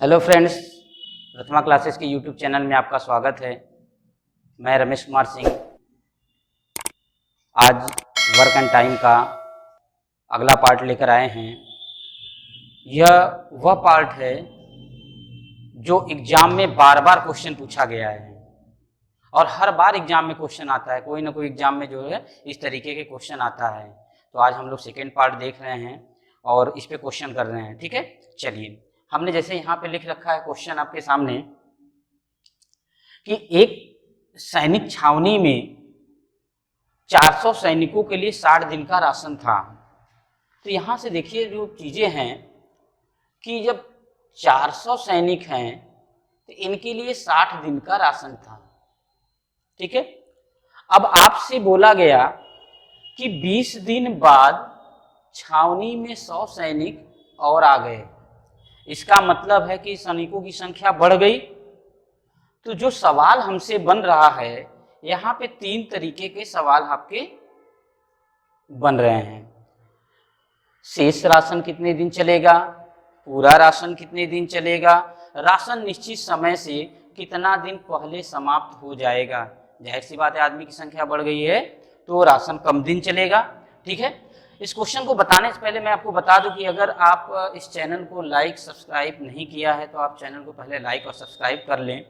Hello friends, प्रथमा classes के YouTube channel में आपका स्वागत है। मैं रमेश कुमार सिंह आज वर्क एंड टाइम का अगला पार्ट लेकर आए हैं। यह वह पार्ट है जो एग्जाम में बार बार क्वेश्चन पूछा गया है और हर बार एग्जाम में क्वेश्चन आता है। कोई ना कोई एग्जाम में जो है इस तरीके के क्वेश्चन आता है। तो आज हम लोग सेकेंड पार्ट देख रहे हैं और इस पे क्वेश्चन कर रहे हैं। ठीक है, चलिए हमने जैसे यहाँ पे लिख रखा है क्वेश्चन आपके सामने कि एक सैनिक छावनी में 400 सैनिकों के लिए 60 दिन का राशन था। तो यहाँ से देखिए जो चीजें हैं कि जब 400 सैनिक हैं तो इनके लिए 60 दिन का राशन था। ठीक है, अब आपसे बोला गया कि 20 दिन बाद छावनी में 100 सैनिक और आ गए। इसका मतलब है कि सैनिकों की संख्या बढ़ गई। तो जो सवाल हमसे बन रहा है यहाँ पे 3 तरीके के सवाल आपके बन रहे हैं। शेष राशन कितने दिन चलेगा, पूरा राशन कितने दिन चलेगा, राशन निश्चित समय से कितना दिन पहले समाप्त हो जाएगा। जाहिर सी बात है, आदमी की संख्या बढ़ गई है तो राशन कम दिन चलेगा। ठीक है, इस क्वेश्चन को बताने से पहले मैं आपको बता दूं कि अगर आप इस चैनल को लाइक सब्सक्राइब नहीं किया है तो आप चैनल को पहले लाइक और सब्सक्राइब कर लें,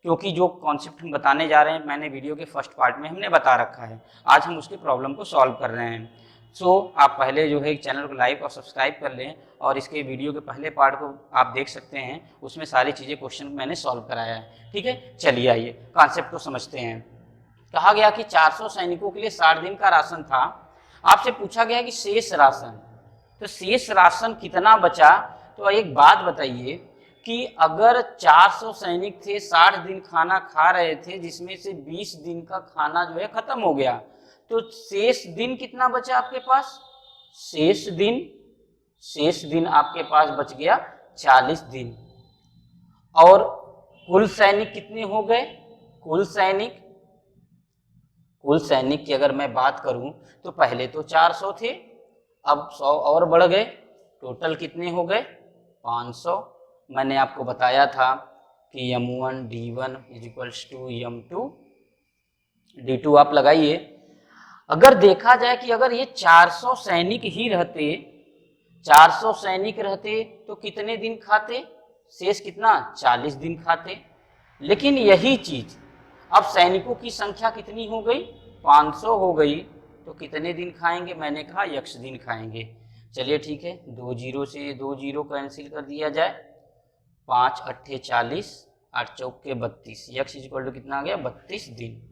क्योंकि जो कॉन्सेप्ट हम बताने जा रहे हैं मैंने वीडियो के फर्स्ट पार्ट में हमने बता रखा है। आज हम उसकी प्रॉब्लम को सॉल्व कर रहे हैं। सो आप पहले जो है चैनल को लाइक और सब्सक्राइब कर लें और इसके वीडियो के पहले पार्ट को आप देख सकते हैं, उसमें सारी चीज़ें क्वेश्चन मैंने सॉल्व कराया है। ठीक है, चलिए आइए कॉन्सेप्ट को समझते हैं। कहा गया कि 400 सैनिकों के लिए 60 दिन का राशन था। आपसे पूछा गया कि शेष राशन, तो शेष राशन कितना बचा। तो एक बात बताइए कि अगर 400 सैनिक थे, 60 दिन खाना खा रहे थे, जिसमें से 20 दिन का खाना जो है खत्म हो गया, तो शेष दिन कितना बचा आपके पास। शेष दिन आपके पास बच गया 40 दिन। और कुल सैनिक कितने हो गए, कुल सैनिक की अगर मैं बात करूं तो पहले तो 400 थे, अब 100 और बढ़ गए, टोटल कितने हो गए 500। मैंने आपको बताया था कि M1 D1 = M2 D2 आप लगाइए। अगर देखा जाए कि अगर ये 400 सैनिक ही रहते, 400 सैनिक रहते तो कितने दिन खाते, शेष कितना 40 दिन खाते। लेकिन यही चीज अब सैनिकों की संख्या कितनी हो गई 500 हो गई, तो कितने दिन खाएंगे, मैंने कहा x दिन खाएंगे। चलिए ठीक है, 2 जीरो से 2 जीरो कैंसिल कर दिया जाए, 5 अट्ठे 40, 8 चौके 32, x = कितना आ गया 32 दिन।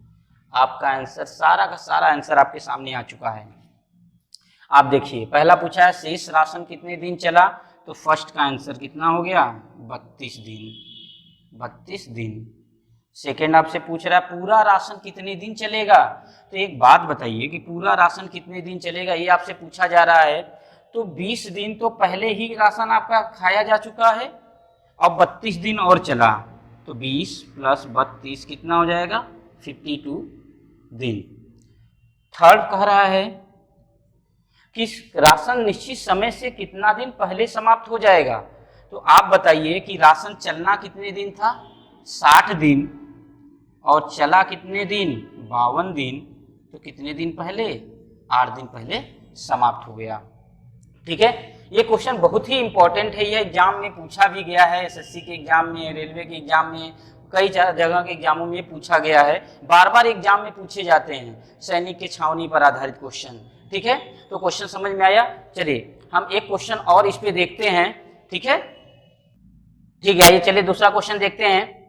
आपका आंसर सारा का सारा आंसर आपके सामने आ चुका है। आप देखिए पहला पूछा है शेष राशन कितने दिन चला, तो फर्स्ट का आंसर कितना हो गया 32 दिन। सेकेंड आपसे पूछ रहा है पूरा राशन कितने दिन चलेगा। तो एक बात बताइए कि पूरा राशन कितने दिन चलेगा, ये आपसे पूछा जा रहा है। तो 20 दिन तो पहले ही राशन आपका खाया जा चुका है, अब 32 दिन और चला, तो 20 + 32 कितना हो जाएगा 52 दिन। थर्ड कह रहा है कि राशन निश्चित समय से कितना दिन पहले समाप्त हो जाएगा। तो आप बताइए कि राशन चलना कितने दिन था 60 दिन और चला कितने दिन 52 दिन, तो कितने दिन पहले 8 दिन पहले समाप्त हो गया। ठीक है, ये क्वेश्चन बहुत ही इंपॉर्टेंट है। ये एग्जाम में पूछा भी गया है, एसएससी के एग्जाम में, रेलवे के एग्जाम में, कई जगह के एग्जामों में पूछा गया है। बार बार एग्जाम में पूछे जाते हैं सैनिक के छावनी पर आधारित क्वेश्चन। ठीक है, तो क्वेश्चन समझ में आया। चलिए हम एक क्वेश्चन और इस पे देखते हैं। ठीक है, आइए चलिए दूसरा क्वेश्चन देखते हैं।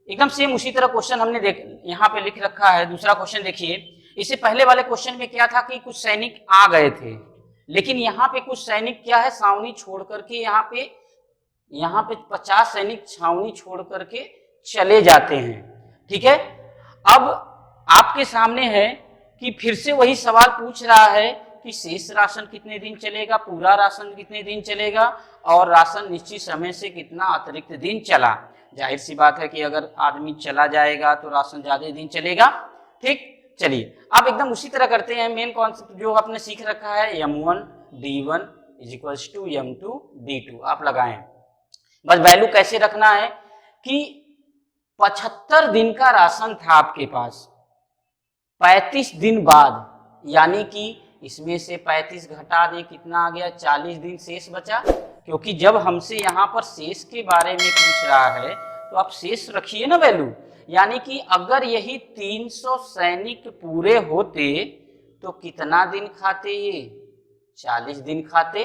एकदम सेम उसी तरह क्वेश्चन हमने यहाँ पे लिख रखा है। दूसरा क्वेश्चन देखिए, इससे पहले वाले क्वेश्चन में क्या था कि कुछ सैनिक आ गए थे, लेकिन यहाँ पे कुछ सैनिक क्या है छावनी छोड़ करके यहाँ पे 50 सैनिक छावनी छोड़ करके चले जाते हैं। ठीक है, अब आपके सामने है कि फिर से वही सवाल पूछ रहा है कि शेष राशन कितने दिन चलेगा, पूरा राशन कितने दिन चलेगा और राशन निश्चित समय से कितना अतिरिक्त दिन चला। जाहिर सी बात है कि अगर आदमी चला जाएगा तो राशन ज्यादा दिन चलेगा। ठीक, चलिए अब एकदम उसी तरह करते हैं। मेन कॉन्सेप्ट जो आपने सीख रखा है M1 D1 = M2 D2 आप लगाएं। बस वैल्यू कैसे रखना है कि 75 दिन का राशन था आपके पास, 35 दिन बाद, यानी कि इसमें से 35 घटा दें, कितना आ गया, 40 दिन शेष बचा। क्योंकि जब हमसे यहाँ पर शेष के बारे में पूछ रहा है तो आप शेष रखिए ना वैल्यू, यानी कि अगर यही 300 सैनिक पूरे होते तो कितना दिन खाते ये, 40 दिन खाते।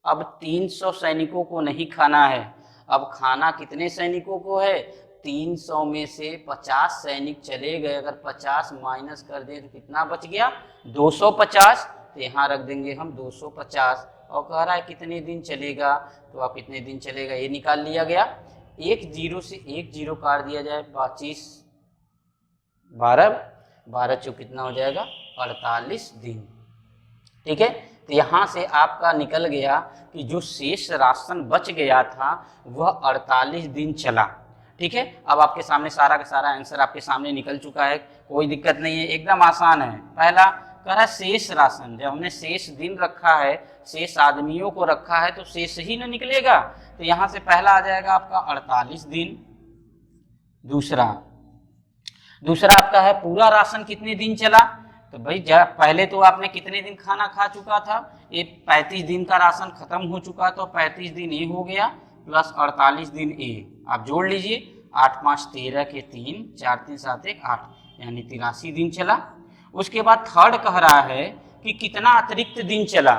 अब 300 सैनिकों को नहीं खाना है, अब खाना कितने सैनिकों को है, 300 में से 50 सैनिक चले गए, अगर 50 माइनस कर दें तो कितना बच गया, 250। तो यहाँ रख देंगे हम 250, और कह रहा है कितने दिन चलेगा, तो आप कितने दिन चलेगा ये निकाल लिया गया। एक जीरो से एक जीरो काट दिया जाए, 25 12 चौक कितना हो जाएगा, 48 दिन। ठीक है, तो यहाँ से आपका निकल गया कि जो शेष राशन बच गया था वह 48 दिन चला। ठीक है, अब आपके सामने सारा का सारा आंसर आपके सामने निकल चुका है, कोई दिक्कत नहीं है, एकदम आसान है। पहला कह रहा है शेष राशन, जब हमने शेष दिन रखा है, शेष आदमियों को रखा है, तो शेष ही ना निकलेगा। तो यहाँ से पहला आ जाएगा आपका 48 दिन। दूसरा आपका है पूरा राशन कितने दिन चला, तो भाई पहले तो आपने कितने दिन खाना खा चुका था, ये 35 दिन का राशन खत्म हो चुका, तो 35 दिन ए हो गया प्लस 48 दिन ए, आप जोड़ लीजिए, 8 5 13 के 3, 4 3 7 1 8, यानी 83 दिन चला। उसके बाद थर्ड कह रहा है कि कितना अतिरिक्त दिन चला,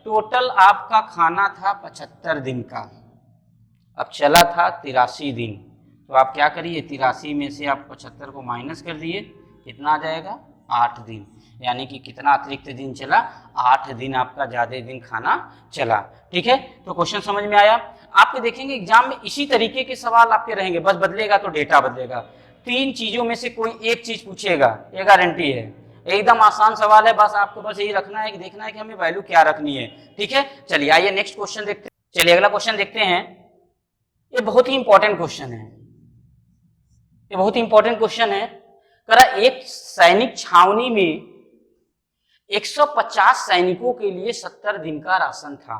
टोटल आपका खाना था 75 दिन का, अब चला था 83 दिन, तो आप क्या करिए, 83 में से आप 75 को माइनस कर दिए, कितना आ जाएगा, 8 दिन, यानी कि कितना अतिरिक्त दिन चला, 8 दिन आपका ज़्यादा दिन खाना चला। ठीक है, तो क्वेश्चन समझ में आया। आपके देखेंगे एग्जाम में इसी तरीके के सवाल आपके रहेंगे, बस बदलेगा तो डेटा बदलेगा। 3 चीज़ों में से कोई एक चीज़ पूछेगा, ये गारंटी है, एकदम आसान सवाल है, बस आपको बस यही रखना है कि देखना है कि हमें वैल्यू क्या रखनी है। ठीक है, चलिए आइए नेक्स्ट क्वेश्चन देखते हैं। चलिए अगला क्वेश्चन देखते हैं, ये बहुत ही इंपॉर्टेंट क्वेश्चन है, ये बहुत ही इंपॉर्टेंट क्वेश्चन है। करा एक सैनिक छावनी में 150 सैनिकों के लिए 70 दिन का राशन था,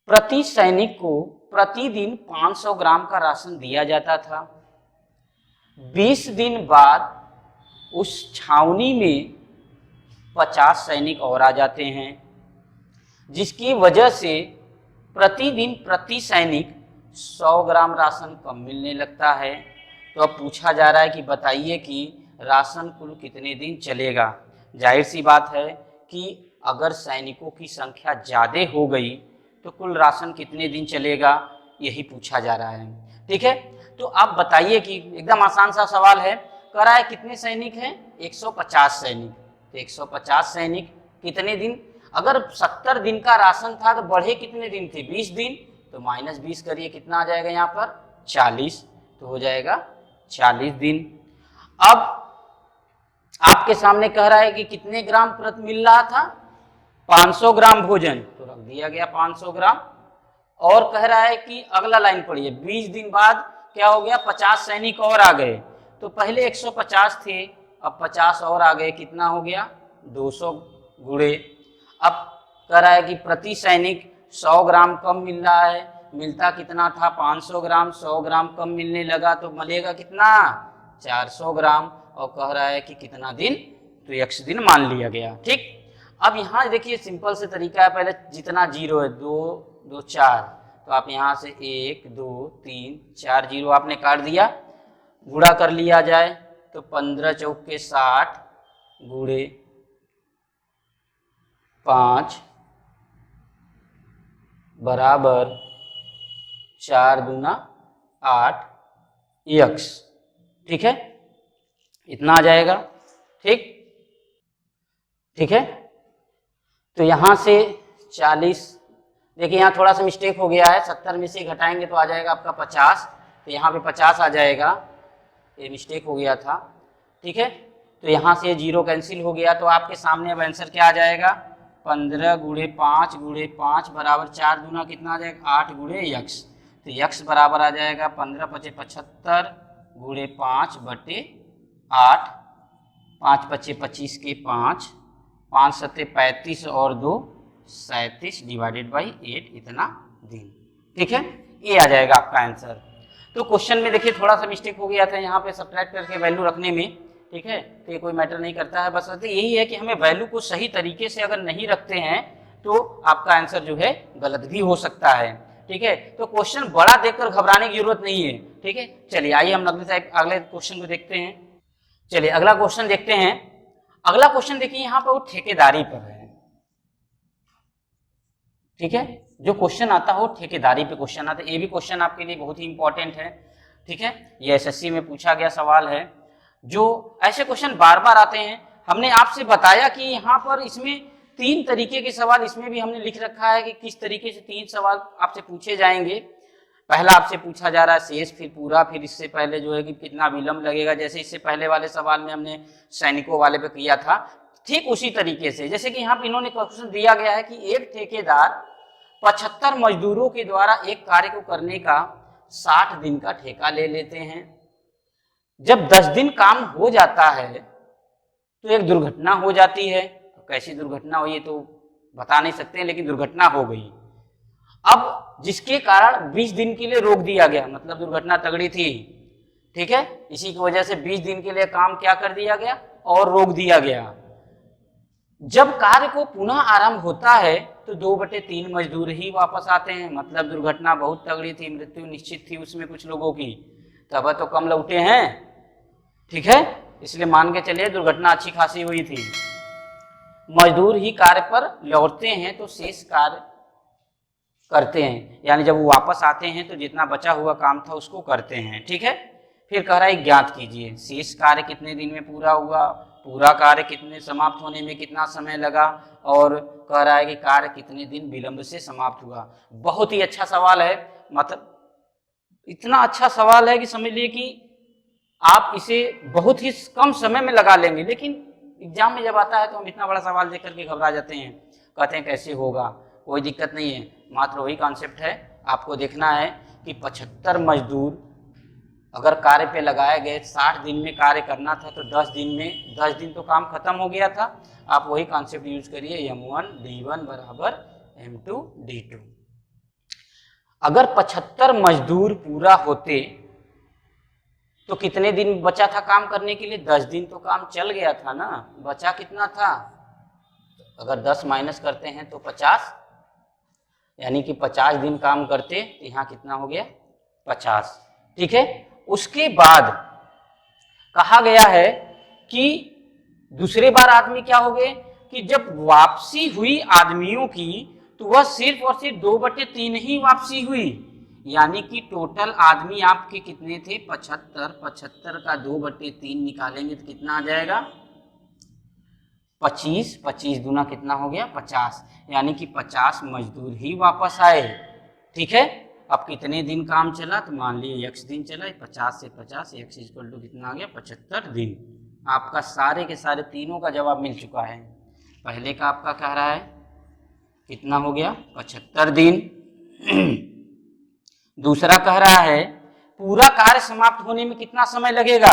प्रति सैनिक को प्रतिदिन 500 ग्राम का राशन दिया जाता था। 20 दिन बाद उस छावनी में 50 सैनिक और आ जाते हैं, जिसकी वजह से प्रतिदिन प्रति सैनिक 100 ग्राम राशन कम मिलने लगता है। तो अब पूछा जा रहा है कि बताइए कि राशन कुल कितने दिन चलेगा। जाहिर सी बात है कि अगर सैनिकों की संख्या ज़्यादा हो गई तो कुल राशन कितने दिन चलेगा, यही पूछा जा रहा है। ठीक है, तो आप बताइए कि एकदम आसान सा सवाल है, कह रहा है कितने सैनिक हैं, 150 सैनिक, तो 150 सैनिक कितने दिन, अगर 70 दिन का राशन था तो बढ़े कितने दिन थे, 20 दिन, तो माइनस 20 करिए, कितना आ जाएगा यहाँ पर 40, तो हो जाएगा 40 दिन। अब आपके सामने कह रहा है कि कितने ग्राम प्रति मिल रहा था, 500 ग्राम भोजन, तो रख दिया गया 500 ग्राम। और कह रहा है कि अगला लाइन पढ़िए, 20 दिन बाद क्या हो गया, 50 सैनिक और आ गए, तो पहले 150 थे, अब 50 और आ गए, कितना हो गया 200 गुणे। अब कह रहा है कि प्रति सैनिक 100 ग्राम कम मिल रहा है, मिलता कितना था 500 ग्राम, 100 ग्राम कम मिलने लगा तो मिलेगा कितना 400 ग्राम, और कह रहा है कि कितना दिन, तो x दिन मान लिया गया। ठीक, अब यहाँ देखिए सिंपल से तरीका है, पहले जितना जीरो है 2 2 4, तो आप यहाँ से 1 2 3 4 जीरो आपने काट दिया, गुणा कर लिया जाए तो 15 चौके 60 गुणे 5 बराबर 4 दूना 8 x। ठीक है, इतना आ जाएगा। ठीक, ठीक है, तो यहाँ से 40, देखिए यहाँ थोड़ा सा मिस्टेक हो गया है, 70 में से घटाएंगे तो आ जाएगा आपका 50, तो यहाँ पे 50 आ जाएगा, ये मिस्टेक हो गया था। ठीक है, तो यहाँ से जीरो कैंसिल हो गया, तो आपके सामने अब आंसर क्या आ जाएगा, 15 गुणे 5 गुणे 5 बराबर 4 दूना कितना आ जाएगा 8 गुणे x, तो x बराबर आ जाएगा 15 पचे 75 गुणे 5 बटे 8, 5 पचे 25 के 5, 5 सत्ते 35 और 2 37 डिवाइडेड बाई 8, इतना दिन। ठीक है, ये आ जाएगा आपका आंसर। तो क्वेश्चन में देखिए थोड़ा सा मिस्टेक हो गया था यहाँ पे सब्ट्रैक्ट करके वैल्यू रखने में, ठीक है, तो ये कोई मैटर नहीं करता है, बस यही है कि हमें वैल्यू को सही तरीके से अगर नहीं रखते हैं तो आपका आंसर जो है गलत भी हो सकता है, ठीक है। तो क्वेश्चन बड़ा देखकर घबराने की जरूरत नहीं है, ठीक है। चलिए आइए हम अगले क्वेश्चन को देखते हैं। चलिए अगला क्वेश्चन देखते हैं। अगला क्वेश्चन देखिए यहाँ पर वो ठेकेदारी पर है, ठीक है। जो क्वेश्चन आता है वो ठेकेदारी पे क्वेश्चन आता है, ये भी क्वेश्चन आपके लिए बहुत ही इंपॉर्टेंट है, ठीक है। ये एसएससी में पूछा गया सवाल है। जो ऐसे क्वेश्चन बार बार आते हैं, हमने आपसे बताया कि यहाँ पर इसमें 3 तरीके के सवाल, इसमें भी हमने लिख रखा है कि किस तरीके से 3 सवाल आपसे पूछे जाएंगे। पहला आपसे पूछा जा रहा है शेष, फिर पूरा, फिर इससे पहले जो है कि कितना विलंब लगेगा, जैसे इससे पहले वाले सवाल में हमने सैनिकों वाले पे किया था, ठीक उसी तरीके से। जैसे कि यहाँ पे इन्होंने क्वेश्चन दिया गया है कि एक ठेकेदार 75 मजदूरों के द्वारा एक कार्य को करने का 60 दिन का ठेका ले लेते हैं। जब 10 दिन काम हो जाता है तो एक दुर्घटना हो जाती है। कैसी दुर्घटना हुई तो बता नहीं सकते, लेकिन दुर्घटना हो गई। अब जिसके कारण 20 दिन के लिए रोक दिया गया, मतलब दुर्घटना तगड़ी थी, ठीक है, इसी की वजह से 20 दिन के लिए काम क्या कर दिया गया और रोक दिया गया। जब कार्य को पुनः आरंभ होता है तो 2/3 मजदूर ही वापस आते हैं, मतलब दुर्घटना बहुत तगड़ी थी, मृत्यु निश्चित थी उसमें कुछ लोगों की, तब तो कम लौटे हैं, ठीक है, इसलिए मान के चलिए दुर्घटना अच्छी खासी हुई थी। मजदूर ही कार्य पर लौटते हैं तो शेष कार्य करते हैं, यानी जब वो वापस आते हैं तो जितना बचा हुआ काम था उसको करते हैं, ठीक है। फिर कह रहा है ज्ञात कीजिए शेष कार्य कितने दिन में पूरा हुआ, पूरा कार्य कितने समाप्त होने में कितना समय लगा, और कह रहा है कि कार्य कितने दिन विलंब से समाप्त हुआ। बहुत ही अच्छा सवाल है, मतलब इतना अच्छा सवाल है कि समझ लिए कि आप इसे बहुत ही कम समय में लगा लेंगे, लेकिन एग्जाम में जब आता है तो हम इतना बड़ा सवाल देख करके घबरा जाते हैं, कहते हैं कैसे होगा। कोई दिक्कत नहीं है, मात्र वही कॉन्सेप्ट है, आपको देखना है कि 75 मजदूर अगर कार्य पे लगाए गए, 60 दिन में कार्य करना था तो 10 दिन तो काम खत्म हो गया था। आप वही कॉन्सेप्ट यूज करिए, M1 D1 बराबर M2 D2। अगर 75 मजदूर पूरा होते तो कितने दिन बचा था काम करने के लिए? 10 दिन तो काम चल गया था ना, बचा कितना था? अगर 10 माइनस करते हैं तो 50, यानी कि 50 दिन काम करते तो यहाँ कितना हो गया? 50, ठीक है। उसके बाद कहा गया है कि दूसरे बार आदमी क्या हो गए कि जब वापसी हुई आदमियों की तो वह सिर्फ और सिर्फ 2/3 ही वापसी हुई, यानी कि टोटल आदमी आपके कितने थे? 75 का 2/3 निकालेंगे तो कितना आ जाएगा? 25 दूना कितना हो गया? 50, यानी कि 50 मजदूर ही वापस आए, ठीक है। अब कितने दिन काम चला? तो मान लिए x दिन चला, 50 से 50 x इक्वल टू कितना आ गया? 75 दिन। आपका सारे के सारे तीनों का जवाब मिल चुका है। पहले का आपका कह रहा है कितना हो गया? 75 दिन। दूसरा कह रहा है पूरा कार्य समाप्त होने में कितना समय लगेगा?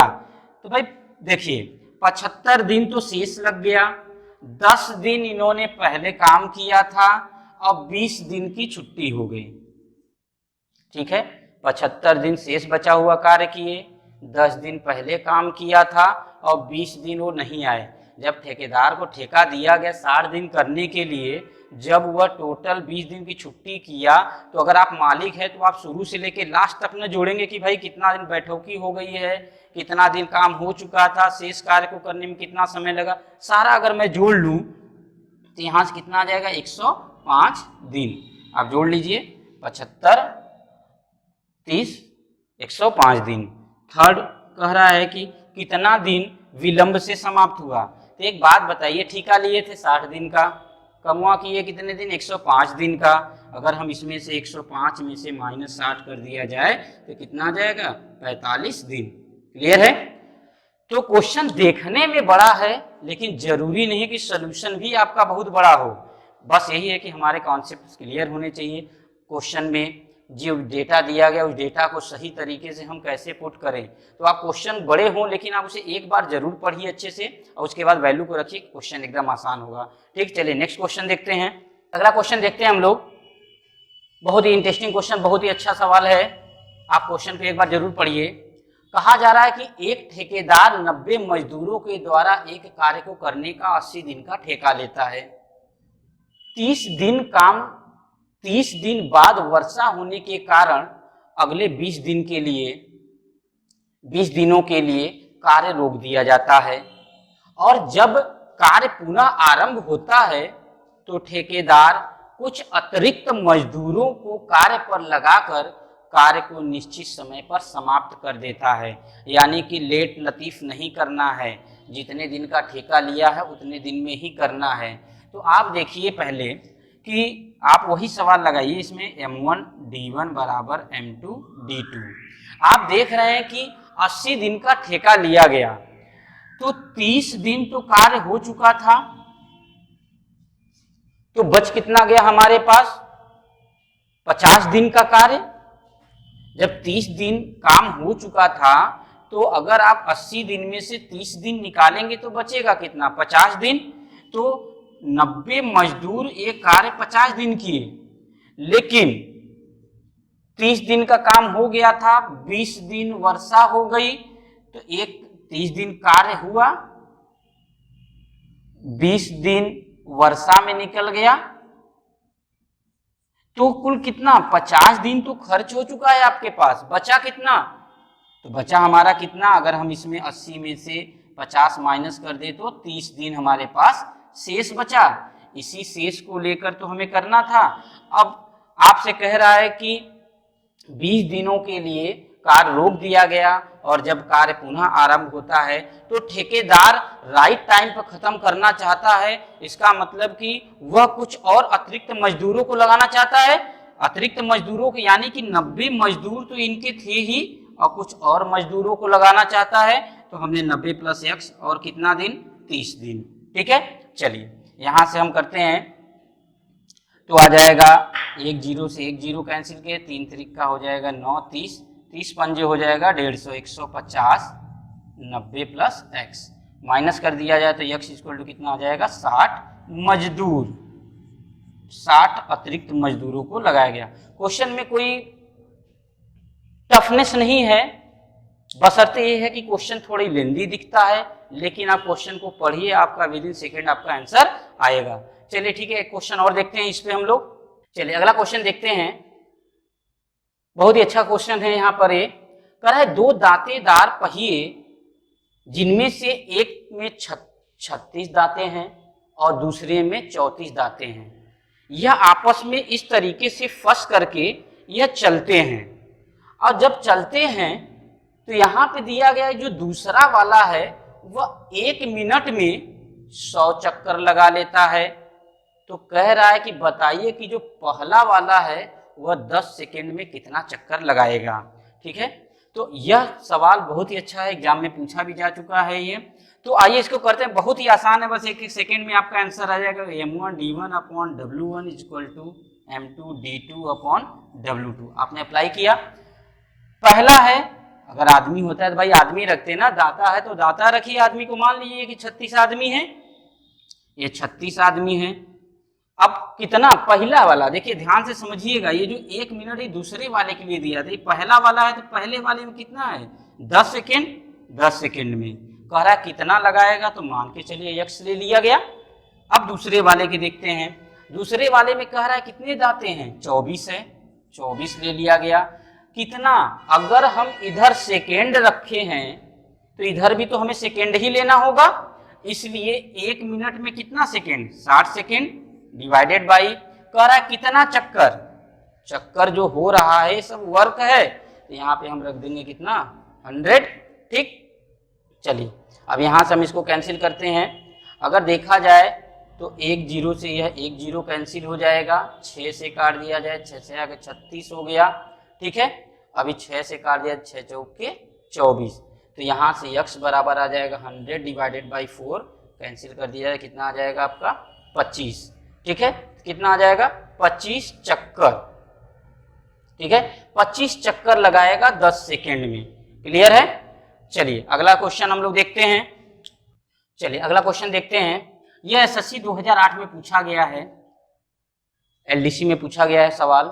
तो भाई देखिए 75 दिन तो शेष लग गया, 10 दिन इन्होंने पहले काम किया था, अब 20 दिन की छुट्टी हो गई, ठीक है। 75 दिन शेष बचा हुआ कार्य किए, 10 दिन पहले काम किया था और 20 दिन वो नहीं आए। जब ठेकेदार को ठेका दिया गया 60 दिन करने के लिए, जब वह टोटल 20 दिन की छुट्टी किया, तो अगर आप मालिक है तो आप शुरू से लेके लास्ट तक न जोड़ेंगे कि भाई कितना दिन बैठौकी हो गई है, कितना दिन काम हो चुका था, शेष कार्य को करने में कितना समय लगा, सारा अगर मैं जोड़ लूँ तो यहाँ से कितना आ जाएगा? 105 दिन। आप जोड़ लीजिए, 75 30 105 दिन। थर्ड कह रहा है कि कितना दिन विलंब से समाप्त हुआ। तो एक बात बताइए, ठेका लिए थे 60 दिन का, कमुआ किए कितने दिन? 105 दिन का। अगर हम इसमें से 105 में से -60 कर दिया जाए तो कितना आ जाएगा? 45 दिन। क्लियर है? तो क्वेश्चन देखने में बड़ा है, लेकिन जरूरी नहीं कि सोल्यूशन भी आपका बहुत बड़ा हो। बस यही है कि हमारे कॉन्सेप्ट क्लियर होने चाहिए। क्वेश्चन में जो डेटा दिया गया उस डेटा को सही तरीके से हम कैसे पुट करें। तो आप क्वेश्चन बड़े हों लेकिन आप उसे एक बार जरूर पढ़िए अच्छे से, और उसके बाद वैल्यू को रखिए, क्वेश्चन एकदम आसान होगा। ठीक, चलिए नेक्स्ट क्वेश्चन देखते हैं। अगला क्वेश्चन देखते हैं हम लोग। बहुत ही इंटरेस्टिंग क्वेश्चन, बहुत ही अच्छा सवाल है। आप क्वेश्चन को एक बार जरूर पढ़िए। कहा जा रहा है कि एक ठेकेदार 90 मजदूरों के द्वारा एक कार्य को करने का 80 दिन का ठेका लेता है। 30 दिन बाद वर्षा होने के कारण अगले 20 दिनों के लिए कार्य रोक दिया जाता है और जब कार्य पुनः आरंभ होता है तो ठेकेदार कुछ अतिरिक्त मजदूरों को कार्य पर लगाकर कार्य को निश्चित समय पर समाप्त कर देता है। यानी कि लेट लतीफ नहीं करना है, जितने दिन का ठेका लिया है उतने दिन में ही करना है। तो आप देखिए पहले कि आप वही सवाल लगाइए, इसमें M1 D1 बराबर M2 D2। आप देख रहे हैं कि 80 दिन का ठेका लिया गया, तो 30 दिन तो कार्य हो चुका था, तो बच कितना गया हमारे पास? 50 दिन का कार्य। जब 30 दिन काम हो चुका था तो अगर आप 80 दिन में से 30 दिन निकालेंगे तो बचेगा कितना? 50 दिन। तो 90 मजदूर एक कार्य 50 दिन किए, लेकिन 30 दिन का काम हो गया था, 20 दिन वर्षा हो गई, तो एक 30 दिन कार्य हुआ, 20 दिन वर्षा में निकल गया, तो कुल कितना? 50 दिन तो खर्च हो चुका है आपके पास। बचा कितना? तो बचा हमारा कितना? अगर हम इसमें 80 में से 50 माइनस कर दे तो 30 दिन हमारे पास शेष बचा। इसी शेष को लेकर तो हमें करना था। अब आपसे कह रहा है कि 20 दिनों के लिए कार्य रोक दिया गया और जब कार्य पुनः आरंभ होता है तो ठेकेदार राइट टाइम पर खत्म करना चाहता है। इसका मतलब कि वह कुछ और अतिरिक्त मजदूरों को लगाना चाहता है। अतिरिक्त मजदूरों को यानी कि 90 मजदूर तो इनके थे ही और कुछ और मजदूरों को लगाना चाहता है। तो हमने 90 + x और कितना दिन? 30 दिन। ठीक है, चलिए यहां से हम करते हैं तो आ जाएगा 1 0 से 1 0 कैंसिल किए, 3 3 का हो जाएगा 9, 30 30 पंजे हो जाएगा 150, 150, 90 + x माइनस कर दिया जाए तो x = कितना आ जाएगा? 60 मजदूर। 60 अतिरिक्त मजदूरों को लगाया गया। क्वेश्चन में कोई टफनेस नहीं है, बशर्ते ये है कि क्वेश्चन थोड़ी लेंदी दिखता है, लेकिन आप क्वेश्चन को पढ़िए, आपका विदिन सेकेंड आपका आंसर आएगा। चलिए ठीक है, एक क्वेश्चन और देखते हैं इस पे हम लोग। चलिए अगला क्वेश्चन देखते हैं। बहुत ही अच्छा क्वेश्चन है। यहाँ पर ये कह रहा है 2 दांतेदार पहिए जिनमें से एक में 36 दांतें हैं और दूसरे में 34 दांतें हैं, यह आपस में इस तरीके से फंस करके यह चलते हैं और जब चलते हैं तो यहाँ पे दिया गया है जो दूसरा वाला है वह 1 मिनट में 100 चक्कर लगा लेता है। तो कह रहा है कि बताइए कि जो पहला वाला है वह 10 सेकेंड में कितना चक्कर लगाएगा। ठीक है, तो यह सवाल बहुत ही अच्छा है, एग्जाम में पूछा भी जा चुका है ये। तो आइए इसको करते हैं, बहुत ही आसान है, बस 1 सेकेंड में आपका आंसर आ जाएगा। M1 D1 / W1 = M2 D2 / W2। आपने अप्लाई किया। पहला है, अगर आदमी होता है तो भाई आदमी रखते ना, दाता है तो दाता रखिए आदमी को। मान लीजिए कि 36 आदमी है, ये 36 आदमी है। अब कितना? पहला वाला देखिए, ध्यान से समझिएगा, ये जो 1 मिनट ये दूसरे वाले के लिए दिया था, ये पहला वाला है तो पहले वाले में कितना है? 10 सेकेंड। 10 सेकेंड में कह रहा है कितना लगाएगा, तो मान के चलिए x ले लिया गया। अब दूसरे वाले के देखते हैं। दूसरे वाले में कह रहा है कितने दांते हैं? 24 है, 24 ले लिया गया। कितना? अगर हम इधर सेकेंड रखे हैं तो इधर भी तो हमें सेकेंड ही लेना होगा, इसलिए 1 मिनट में कितना सेकेंड? 60 सेकेंड डिवाइडेड बाई कह रहा है कितना चक्कर? चक्कर जो हो रहा है सब वर्क है, तो यहाँ पे हम रख देंगे कितना? 100। ठीक, चलिए अब यहाँ से हम इसको कैंसिल करते हैं। अगर देखा जाए तो 1 0 से यह 1 0 कैंसिल हो जाएगा, 6 से काट दिया जाए, 6 से आगे 36 हो गया। ठीक है, अभी 6 से काट दिया, 6 चौके 24, तो यहाँ से x बराबर आ जाएगा 100 डिवाइडेड बाई 4, कैंसिल कर दिया जाए, कितना आ जाएगा आपका? 25। ठीक है, कितना आ जाएगा? 25 चक्कर। ठीक है, 25 चक्कर लगाएगा 10 सेकेंड में। क्लियर है? चलिए अगला क्वेश्चन हम लोग देखते हैं। चलिए अगला क्वेश्चन देखते हैं। यह SSC 2008 में पूछा गया है, LDC में पूछा गया है सवाल।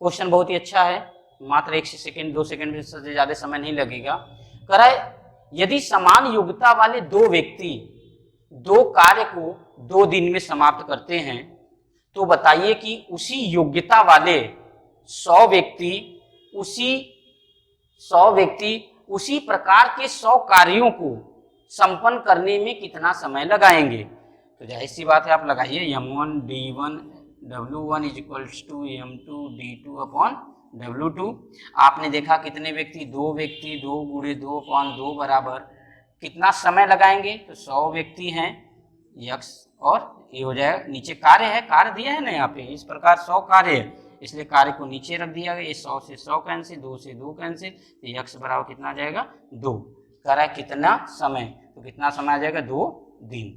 क्वेश्चन बहुत ही अच्छा है, मात्र 1 सेकंड 2 सेकंड से ज्यादा समय नहीं लगेगा। कह रहा है यदि समान योग्यता वाले दो व्यक्ति दो कार्य को 2 दिन में समाप्त करते हैं तो बताइए कि उसी योग्यता वाले 100 व्यक्ति उसी प्रकार के 100 कार्यों को संपन्न करने में कितना समय लगाएंगे। तो जाहिर सी बात है आप लगाइए m1 d1 w1 equals to m2 d2 upon w2। आपने देखा कितने व्यक्ति, 2 व्यक्ति, 2 गुणे 2 अपॉन 2 बराबर कितना समय लगाएंगे, तो 100 व्यक्ति हैं यक्स, और ये हो जाएगा नीचे कार्य है, कार्य दिया है ना यहाँ पे, इस प्रकार 100 कार्य है, इसलिए कार्य को नीचे रख दिया गया। ये 100 से 100 कैंसिल, 2 से 2 कैंसिल, तो यक्स बराबर कितना आ जाएगा 2। कह रहा है कितना समय, तो कितना समय आ जाएगा 2 दिन।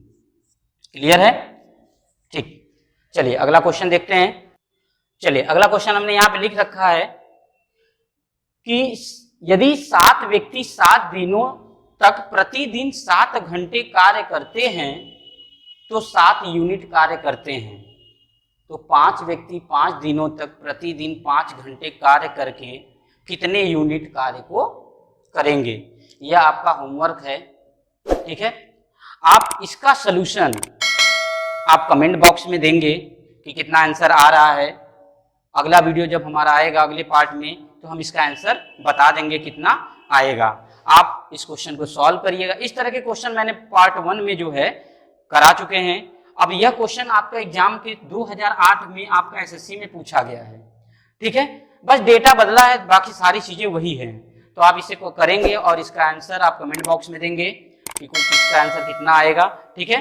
क्लियर है? ठीक, चलिए अगला क्वेश्चन देखते हैं। चलिए अगला क्वेश्चन हमने यहाँ पे लिख रखा है कि यदि 7 व्यक्ति 7 दिनों तक प्रतिदिन 7 घंटे कार्य करते हैं तो 7 यूनिट कार्य करते हैं, तो 5 व्यक्ति 5 दिनों तक प्रतिदिन 5 घंटे कार्य करके कितने यूनिट कार्य को करेंगे। यह आपका होमवर्क है, ठीक है। आप इसका सलूशन आप कमेंट बॉक्स में देंगे कि कितना आंसर आ रहा है। अगला वीडियो जब हमारा आएगा अगले पार्ट में तो हम इसका आंसर बता देंगे कितना आएगा। आप इस क्वेश्चन को सॉल्व करिएगा। इस तरह के क्वेश्चन मैंने पार्ट 1 में जो है करा चुके हैं। अब यह क्वेश्चन आपका एग्जाम के 2008 में आपका एसएससी में पूछा गया है, ठीक है। बस डेटा बदला है, बाकी सारी चीजें वही हैं। तो आप इसे को करेंगे और इसका आंसर आप कमेंट बॉक्स में देंगे कि इसका आंसर कितना आएगा, ठीक है।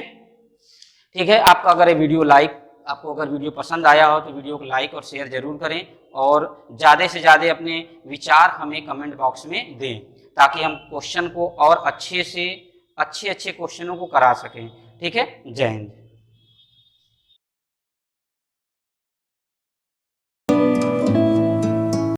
ठीक है, आपका अगर आपको अगर वीडियो पसंद आया हो तो वीडियो को लाइक और शेयर जरूर करें, और ज़्यादा से ज़्यादा अपने विचार हमें कमेंट बॉक्स में दें ताकि हम क्वेश्चन को और अच्छे क्वेश्चनों को करा सकें, ठीक है। जय हिंद।